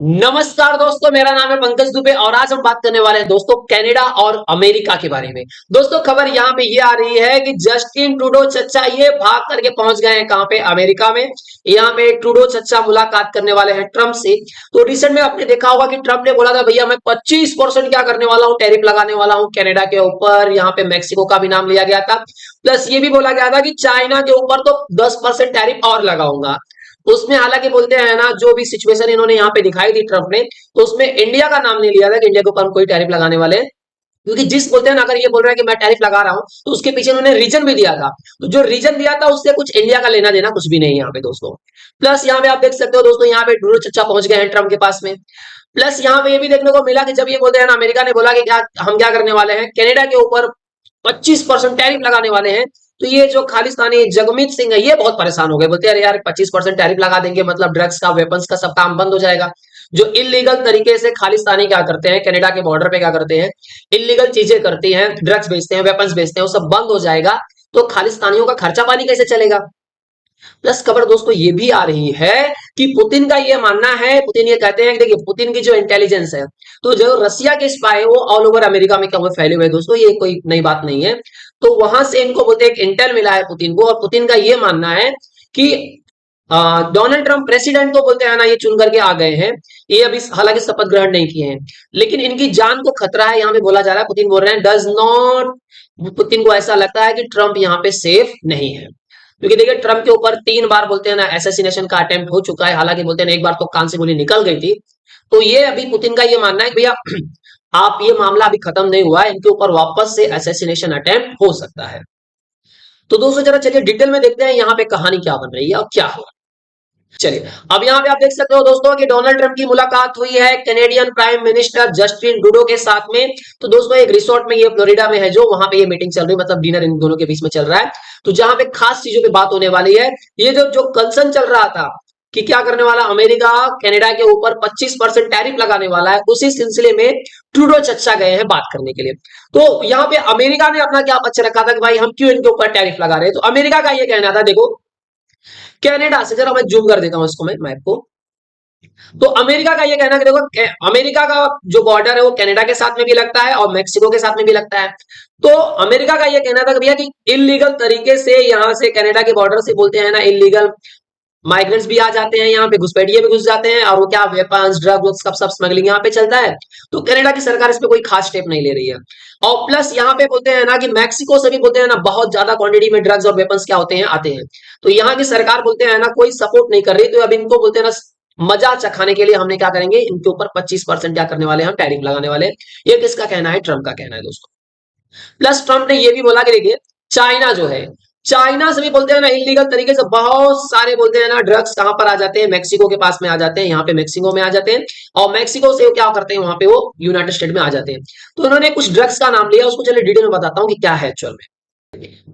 नमस्कार दोस्तों, मेरा नाम है पंकज दुबे और आज हम बात करने वाले हैं दोस्तों कनाडा और अमेरिका के बारे में। दोस्तों खबर यहाँ पे ये आ रही है कि जस्टिन ट्रूडो चचा ये भाग करके पहुंच गए हैं कहाँ पे, अमेरिका में। यहाँ पे ट्रूडो चचा मुलाकात करने वाले हैं ट्रंप से। तो रिसेंट में आपने देखा होगा कि ट्रंप ने बोला था भैया मैं 25% क्या करने वाला हूँ, टैरिफ लगाने वाला हूँ कनाडा के ऊपर। यहाँ पे मैक्सिको का भी नाम लिया गया था। प्लस ये भी बोला गया था कि चाइना के ऊपर तो 10% टैरिफ और लगाऊंगा। उसमें हालांकि बोलते हैं ना, जो भी सिचुएशन इन्होंने यहाँ पे दिखाई थी ट्रंप ने, तो उसमें इंडिया का नाम नहीं लिया था कि इंडिया के ऊपर हम कोई टैरिफ लगाने वाले हैं। क्योंकि जिस बोलते हैं ना, अगर ये बोल रहा है कि मैं टैरिफ लगा रहा हूं तो उसके पीछे उन्होंने रीजन भी दिया था। तो जो रीजन दिया था उससे कुछ इंडिया का लेना देना कुछ भी नहीं है यहाँ पे दोस्तों। प्लस यहाँ पे आप देख सकते हो दोस्तों, यहाँ पे डूडो चचा पहुंच गए हैं ट्रंप के पास में। प्लस यहाँ पे ये भी देखने को मिला कि जब ये बोलते हैं ना, अमेरिका ने बोला कि क्या हम क्या करने वाले हैं, कनाडा के ऊपर 25% टैरिफ लगाने वाले हैं। तो ये जो खालिस्तानी जगमीत सिंह है ये बहुत परेशान हो गए, बोलते हैं अरे यार 25% टैरिफ लगा देंगे मतलब ड्रग्स का, वेपन्स का सब काम बंद हो जाएगा। जो इलीगल तरीके से खालिस्तानी क्या करते हैं, कनाडा के बॉर्डर पे क्या करते हैं, इलीगल चीजें करती हैं, ड्रग्स बेचते हैं, वेपन्स बेचते हैं, वो सब बंद हो जाएगा। तो खालिस्तानियों का खर्चा पानी कैसे चलेगा। प्लस खबर दोस्तों ये भी आ रही है कि पुतिन का ये मानना है, पुतिन ये कहते हैं कि देखिए पुतिन की जो इंटेलिजेंस है, तो जो रसिया के स्पाई वो ऑल ओवर अमेरिका में क्या हुए फैले हुए हैं दोस्तों, ये कोई नई बात नहीं है। तो वहां से इनको बोलते हैं एक इंटेल मिला है पुतिन को, और पुतिन का ये मानना है कि डोनाल्ड ट्रंप प्रेसिडेंट तो बोलते हैं ना, ये चुन करके आ गए हैं। ये अभी हालांकि शपथ ग्रहण नहीं किए हैं, लेकिन इनकी जान को खतरा है, यहाँ पे बोला जा रहा है। पुतिन बोल रहे हैं डज नॉट, पुतिन को ऐसा लगता है कि ट्रंप यहाँ पे सेफ नहीं है। क्योंकि देखिए ट्रंप के ऊपर 3 बार बोलते हैं ना एसेसिनेशन का अटेम्प्ट हो चुका है, हालांकि बोलते हैं ना एक बार तो कान से गोली निकल गई थी। तो ये अभी पुतिन का ये मानना है कि भैया आप ये मामला अभी खत्म नहीं हुआ है, इनके ऊपर वापस से एसेसिनेशन अटेम्प्ट हो सकता है। तो दोस्तों जरा चलिए डिटेल में देखते हैं यहाँ पे कहानी क्या बन रही है और क्या हो। चलिए अब यहाँ पे आप देख सकते हो दोस्तों कि डोनाल्ड ट्रंप की मुलाकात हुई है Canadian prime minister Justin Trudeau के साथ में। तो दोस्तों एक रिसोर्ट में, ये फ्लोरिडा में है, जो वहां पे ये मीटिंग चल रही है, मतलब डिनर इन दोनों के बीच में चल रहा है। तो जहां पे खास चीजों पे बात होने वाली है, ये जो जो कंसर्न चल रहा था कि क्या करने वाला अमेरिका कनाडा के ऊपर 25% टैरिफ लगाने वाला है, उसी सिलसिले में ट्रूडो चर्चा गए हैं बात करने के लिए। तो यहाँ पे अमेरिका ने अपना क्या पक्ष रखा था कि भाई हम क्यों इनके ऊपर टैरिफ लगा रहे हैं। तो अमेरिका का ये कहना था, देखो कनाडा से, जरा मैं जूम कर देता हूं इसको, मैं मैप को। तो अमेरिका का ये कहना है कि देखो अमेरिका का जो बॉर्डर है वो कनाडा के साथ में भी लगता है और मेक्सिको के साथ में भी लगता है। तो अमेरिका का ये कहना था कि भैया कि इलीगल तरीके से यहाँ से कनाडा के बॉर्डर से बोलते हैं ना, इलीगल माइग्रेंट्स भी आ जाते हैं, यहाँ पे घुसपैठिए भी घुस जाते हैं, और वो क्या वेपन्स ड्रग्स सब सब स्मगलिंग यहाँ पे चलता है। तो कनाडा की सरकार इस पे कोई खास स्टेप नहीं ले रही है। और प्लस यहाँ पे बोलते हैं ना कि मैक्सिको से भी बोलते हैं ना बहुत ज्यादा क्वांटिटी में ड्रग्स और वेपन्स क्या होते हैं, आते हैं। तो यहाँ की सरकार बोलते हैं ना कोई सपोर्ट नहीं कर रही। तो अब इनको बोलते हैं ना मजा चखाने के लिए हमने क्या करेंगे, इनके ऊपर 25% क्या करने वाले हैं, हम टैरिफ लगाने वाले हैं। ये किसका कहना है, ट्रंप का कहना है दोस्तों। प्लस ट्रंप ने ये भी बोला कि देखिए चाइना जो है, चाइना से भी बोलते हैं ना इलीगल तरीके से बहुत सारे बोलते हैं ना ड्रग्स कहां पर आ जाते हैं, मैक्सिको के पास में आ जाते हैं, यहाँ पे मैक्सिको में आ जाते हैं। और मैक्सिको से वो क्या करते हैं, वहां पे वो यूनाइटेड स्टेट में आ जाते हैं। तो उन्होंने कुछ ड्रग्स का नाम लिया, उसको चलिए डिटेल में बताता हूँ कि क्या है एक्चुअल में।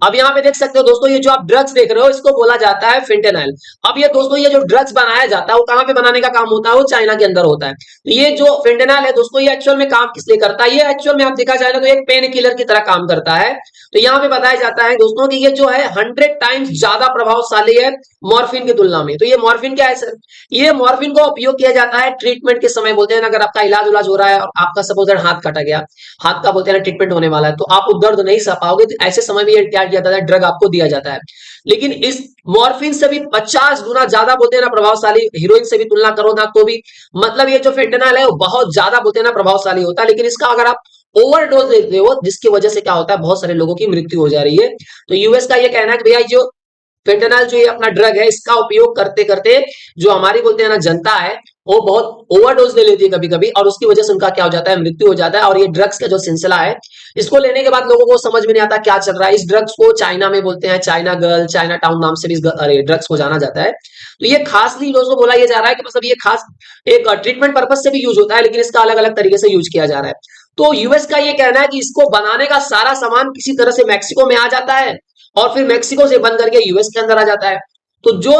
अब यहाँ पे देख सकते हो दोस्तों, ये जो आप ड्रग्स देख रहे हो इसको बोला जाता है फेंटेनाइल। अब ये दोस्तों ये जो ड्रग्स बनाया जाता है वो कहां पे बनाने का काम होता है, वो चाइना के अंदर होता है। तो ये जो फेंटेनाइल है दोस्तों, ये एक्चुअल में काम किस लिए करता है, ये एक्चुअल में आप देखा जाए तो एक पेन किलर की तरह काम करता है। तो यहाँ पे बताया जाता है दोस्तों कि ये जो है 100 टाइम्स ज्यादा प्रभावशाली है मॉर्फिन की तुलना में। तो ये मॉर्फिन क्या है सर, ये मॉर्फिन को उपयोग किया जाता है ट्रीटमेंट के समय। बोलते हैं ना अगर आपका इलाज उलाज हो रहा है और आपका सपोज हाथ कटा गया, हाथ का बोलते हैं ना ट्रीटमेंट होने वाला है, तो आप दर्द नहीं सह पाओगे, तो ऐसे समय में ये क्या किया जाता है, ड्रग आपको दिया जाता है। लेकिन इस मॉर्फिन से भी 50 गुना ज्यादा बोलते हैं ना प्रभावशाली, हीरोइन से भी तुलना करो ना तो भी, मतलब ये जो फेंटेनल है वो बहुत ज्यादा बोलते हैं ना प्रभावशाली होता है। लेकिन इसका अगर आप ओवरडोज लेते हो, जिसकी वजह से क्या होता है, बहुत सारे लोगों की मृत्यु हो जा रही है। तो यूएस का ये कहना है कि भैया जो फेंटेनल जो ये अपना ड्रग है, इसका उपयोग करते करते जो हमारी बोलते हैं ना जनता है, वो बहुत ओवरडोज ले लेती है कभी कभी, और उसकी वजह से उनका क्या हो जाता है, मृत्यु हो जाता है। और ये ड्रग्स का जो सिलसिला है, इसको लेने के बाद लोगों को समझ में नहीं आता क्या चल रहा है। इस ड्रग्स को चाइना में बोलते हैं चाइना गर्ल, चाइना टाउन नाम से भी इस ड्रग्स को जाना जाता है। तो ये खासली दोस्तों बोला ये जा रहा है कि मतलब ये खास एक ट्रीटमेंट पर्पज से भी यूज होता है, लेकिन इसका अलग अलग तरीके से यूज किया जा रहा है। तो यूएस का ये कहना है कि इसको बनाने का सारा सामान किसी तरह से मैक्सिको में आ जाता है, और फिर मैक्सिको से बंद करके यूएस के अंदर आ जाता है। तो जो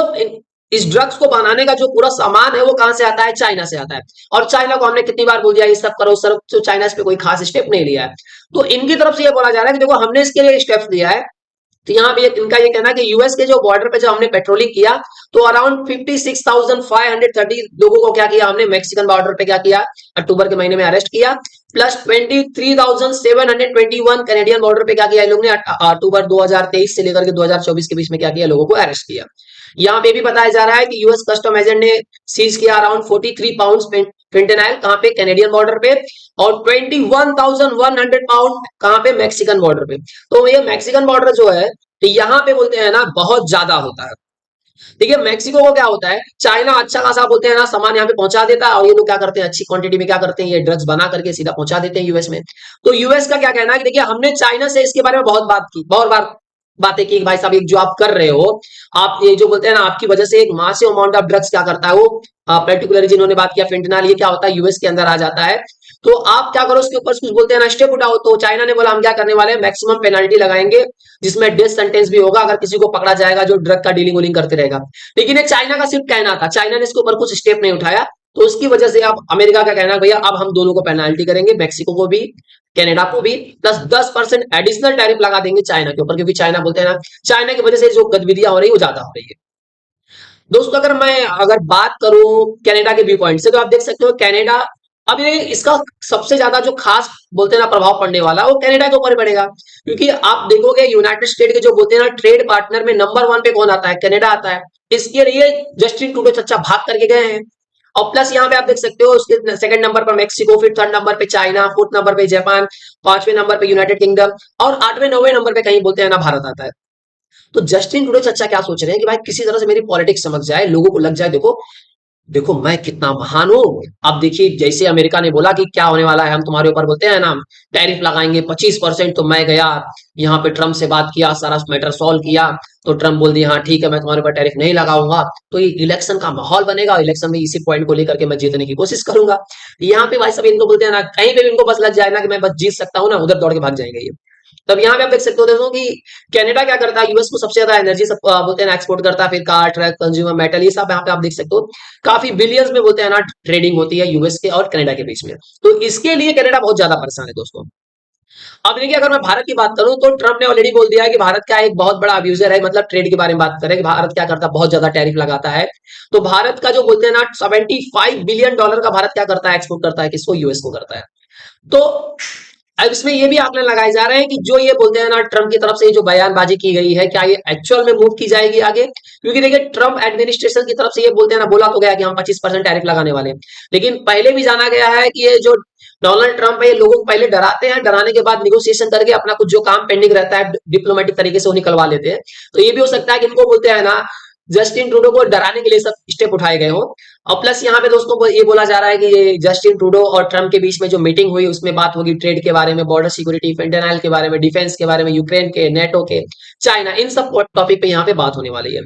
इस ड्रग्स को बनाने का जो पूरा सामान है वो कहां से आता है, चाइना से आता है। और चाइना को हमने कितनी बार बोल दिया ये सब करो सर, तो चाइना इस पे कोई खास स्टेप नहीं लिया है। तो इनकी तरफ से ये बोला जा रहा है कि देखो हमने इसके लिए स्टेप्स लिया है तो यहाँ पे इनका ये कहना है कि यूएस के जो बॉर्डर पे जो हमने पेट्रोलिंग किया, तो अराउंड 56,530 लोगों को क्या किया हमने मैक्सिकन बॉर्डर पे क्या किया, अक्टूबर के महीने में अरेस्ट किया। प्लस 23,721 कैनेडियन बॉर्डर पे क्या किया इन लोगों ने अक्टूबर 2023 से लेकर के 2024 के बीच में क्या किया, लोगों को अरेस्ट किया। यहाँ पे भी बताया जा रहा है कि यूएस कस्टम एजेंट ने सीज किया अराउंड 43 पाउंड फेंटेनाइल, कहां पे, कैनेडियन बॉर्डर पे, और 21,100 पाउंड कहां पे, मैक्सिकन बॉर्डर पे। तो ये मैक्सिकन बॉर्डर जो है, तो यहाँ पे बोलते हैं ना बहुत ज्यादा होता है। देखिए मैक्सिको को क्या होता है, चाइना अच्छा खासा बोलते हैं ना सामान यहाँ पे पहुंचा देता है, और ये लोग क्या करते हैं, अच्छी क्वांटिटी में क्या करते हैं, ये ड्रग्स बना करके सीधा पहुंचा देते हैं यूएस में। तो यूएस का क्या कहना है कि देखिए हमने चाइना से इसके बारे में बहुत बात की, बहुत बार बातें की, भाई साहब ये जो आप कर रहे हो, आप ये जो बोलते हैं ना आपकी वजह से एक मासिव अमाउंट ऑफ ड्रग्स क्या करता है वो, पर्टिकुलरली जिन्होंने बात किया फेंटेनल, ये क्या होता है यूएस के अंदर आ जाता है। तो आप क्या करो उसके ऊपर कुछ बोलते हैं ना स्टेप उठाओ। तो चाइना ने बोला हम क्या करने वाले हैं, मैक्सिमम पेनल्टी लगाएंगे, जिसमें डेथ सेंटेंस भी होगा अगर किसी को पकड़ा जाएगा जो ड्रग का डीलिंग वोलिंग करते रहेगा। लेकिन ये चाइना का सिर्फ कहना था, चाइना ने इसके ऊपर कुछ स्टेप नहीं उठाया। तो उसकी वजह से अब अमेरिका का कहना है भैया अब हम दोनों को पेनल्टी करेंगे, मैक्सिको को भी, कनाडा को भी, प्लस 10% एडिशनल टैरिफ लगा देंगे चाइना के ऊपर, क्योंकि चाइना बोलते हैं ना चाइना की वजह से जो गतिविधियां हो रही है वो ज्यादा हो रही है। दोस्तों अगर बात करूं कनाडा के व्यू पॉइंट से, तो आप देख सकते हो कनाडा, अब ये इसका सबसे ज्यादा जो खास बोलते हैं ना प्रभाव पड़ने वाला वो कनाडा के ऊपर पड़ेगा, क्योंकि आप देखोगे यूनाइटेड स्टेट के जो बोलते हैं ना ट्रेड पार्टनर में नंबर 1 पे कौन आता है, कनाडा आता है। इसके लिए जस्टिन ट्रूडो चचा भाग करके गए हैं। और प्लस यहाँ पे आप देख सकते हो उसके सेकंड नंबर पर मेक्सिको, फिर थर्ड नंबर पे चाइना, फोर्थ नंबर पे जापान, पांचवें नंबर पे यूनाइटेड किंगडम, और आठवें नौवें नंबर पे कहीं बोलते हैं ना भारत आता है। तो जस्टिन ट्रूडो चचा क्या सोच रहे हैं कि भाई किसी तरह से मेरी पॉलिटिक्स समझ जाए, लोगों को लग जाए, देखो देखो मैं कितना महान हूं। अब देखिए जैसे अमेरिका ने बोला कि क्या होने वाला है, हम तुम्हारे ऊपर बोलते हैं ना टैरिफ लगाएंगे 25%, तो मैं गया यहाँ पे ट्रम्प से बात किया, सारा मैटर सॉल्व किया। तो ट्रम्प बोल दिया हाँ ठीक है मैं तुम्हारे ऊपर टैरिफ नहीं लगाऊंगा। तो ये इलेक्शन का माहौल बनेगा, इलेक्शन में इसी पॉइंट को लेकर के मैं जीतने की कोशिश करूंगा। यहाँ पे भाई सब इनको बोलते हैं ना कहीं पे भी इनको बस लग जाए ना कि मैं बस जीत सकता हूँ ना, उधर दौड़ के भाग जाएंगे ये। तब यहाँ पे आप देख सकते हो दोस्तों कि कनाडा क्या करता है, यूएस को सबसे ज्यादा एनर्जी सब बोलते हैं ना एक्सपोर्ट करता है, फिर कार, ट्रक, कंज्यूमर, मेटल, ये सब यहाँ पे आप देख सकते हो काफी बिलियंस में बोलते हैं ना ट्रेडिंग होती है यूएस के और कनाडा के बीच में। तो इसके लिए कनाडा बहुत ज्यादा परेशान है दोस्तों। अब देखिए अगर मैं भारत की बात करूं तो ट्रम्प ने ऑलरेडी बोल दिया है कि भारत का एक बहुत बड़ा अब्यूजर है, मतलब ट्रेड के बारे में बात करें कि भारत क्या करता है, बहुत ज्यादा टैरिफ लगाता है। तो भारत का जो बोलते हैं ना $75 बिलियन का भारत क्या करता है, एक्सपोर्ट करता है, किसको, यूएस को करता है। तो अब इसमें ये भी आंकलन लगाए जा रहे हैं कि जो ये बोलते हैं ना ट्रम्प की तरफ से जो बयानबाजी की गई है, क्या ये एक्चुअल में मूव की जाएगी आगे, क्योंकि देखिए ट्रम्प एडमिनिस्ट्रेशन की तरफ से ये बोलते हैं ना, बोला तो गया कि हम 25% टैरिफ लगाने वाले हैं, लेकिन पहले भी जाना गया है कि ये जो डोनाल्ड ट्रम्प है ये लोगों को पहले डराते हैं, डराने के बाद निगोशिएशन करके अपना कुछ जो काम पेंडिंग रहता है डिप्लोमेटिक तरीके से वो निकलवा लेते हैं। तो ये भी हो सकता है कि इनको बोलते हैं ना जस्टिन ट्रूडो को डराने के लिए सब स्टेप उठाए गए हो। और प्लस यहाँ पे दोस्तों ये बोला जा रहा है कि ये जस्टिन ट्रूडो और ट्रम्प के बीच में जो मीटिंग हुई उसमें बात होगी ट्रेड के बारे में, बॉर्डर सिक्योरिटी, फेंटेनाइल के बारे में, डिफेंस के बारे में, यूक्रेन के, नेटो के, चाइना, इन सब टॉपिक पे यहाँ पे बात होने वाली है।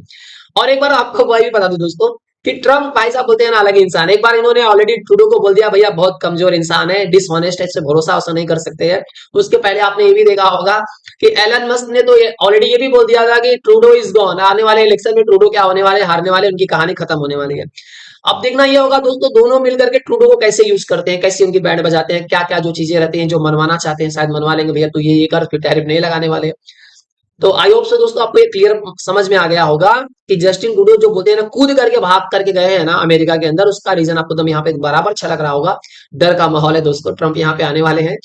और एक बार आपको वही भी बता दूं दोस्तों कि ट्रम्प भाई साहब बोलते हैं ना अलग ही इंसान है। एक बार इन्होंने ऑलरेडी ट्रूडो को बोल दिया भैया बहुत कमजोर इंसान है, डिसऑनेस्ट है, इससे भरोसा वोसा नहीं कर सकते हैं। उसके पहले आपने ये भी देखा होगा कि एलन मस्क ने तो ऑलरेडी ये भी बोल दिया था कि ट्रूडो इज गॉन, आने वाले इलेक्शन में ट्रूडो क्या होने वाले, हारने वाले, उनकी कहानी खत्म होने वाली है। अब देखना ये होगा दोस्तों दोनों मिलकर के ट्रूडो को कैसे यूज करते हैं, कैसे उनकी बैंड बजाते हैं, क्या क्या जो चीजें रहती हैं जो मनवाना चाहते हैं, शायद मनवा लेंगे भैया तू ये कर, फिर टैरिफ नहीं लगाने वाले। तो आई होप से दोस्तों आपको ये क्लियर समझ में आ गया होगा कि जस्टिन ट्रूडो जो बोलते हैं ना कूद करके भाग करके गए हैं ना अमेरिका के अंदर, उसका रीजन आपको तो यहाँ पे बराबर अच्छा लग रहा होगा। डर का माहौल है दोस्तों, ट्रम्प यहाँ पे आने वाले हैं।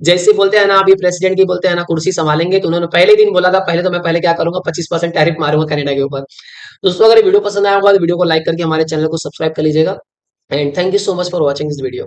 जैसे बोलते हैं ना अभी प्रेसिडेंट की बोलते हैं ना कुर्सी संभालेंगे, तो उन्होंने पहले दिन बोला था पहले तो मैं पहले क्या करूंगा 25% टैरिफ मारूंगा कनाडा के ऊपर। दोस्तों अगर वीडियो पसंद आया होगा तो वीडियो को लाइक करके हमारे चैनल को सब्सक्राइब कर लीजिएगा। And thank you so much for watching this video.